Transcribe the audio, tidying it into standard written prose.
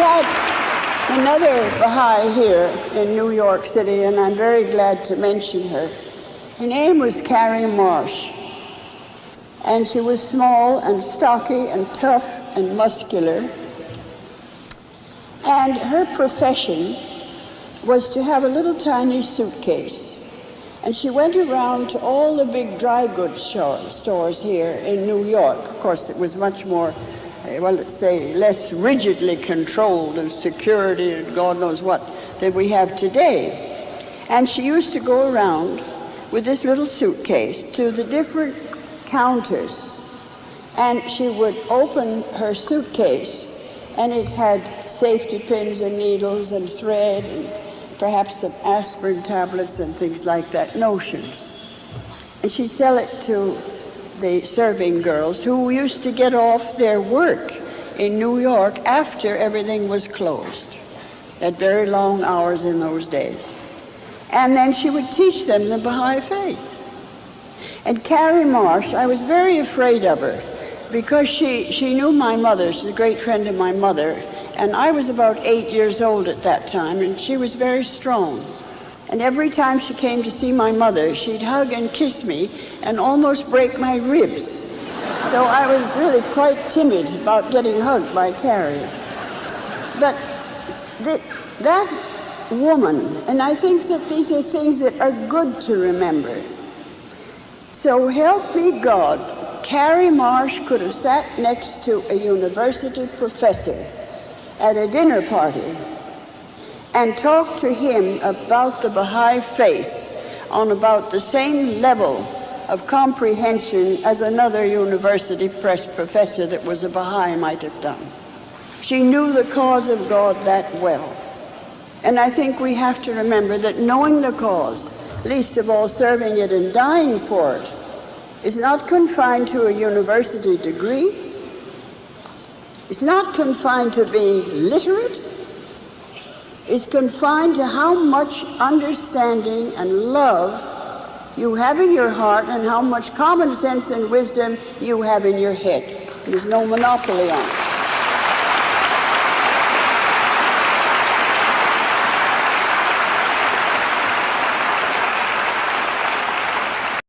had another Baha'i here in New York City, and I'm very glad to mention her. Her name was Carrie Marsh, and she was small and stocky and tough and muscular. And her profession was to have a little tiny suitcase. And she went around to all the big dry goods stores here in New York. Of course, it was much more, well, let's say, less rigidly controlled and security and God knows what than we have today. And she used to go around with this little suitcase to the different counters. And she would open her suitcase, and it had safety pins and needles and thread and perhaps some aspirin tablets and things like that, notions. And she'd sell it to the serving girls who used to get off their work in New York after everything was closed, at very long hours in those days. And then she would teach them the Baha'i faith. And Carrie Marsh, I was very afraid of her because she knew my mother. She's a great friend of my mother. And I was about 8 years old at that time, and she was very strong. And every time she came to see my mother, she'd hug and kiss me and almost break my ribs. So I was really quite timid about getting hugged by Carrie. But that woman, and I think that these are things that are good to remember. So help me God, Carrie Marsh could have sat next to a university professor at a dinner party and talk to him about the Baha'i faith on about the same level of comprehension as another university professor that was a Baha'i might have done. She knew the cause of God that well. And I think we have to remember that knowing the cause, least of all serving it and dying for it, is not confined to a university degree. It's not confined to being literate. It's confined to how much understanding and love you have in your heart and how much common sense and wisdom you have in your head. There's no monopoly on it.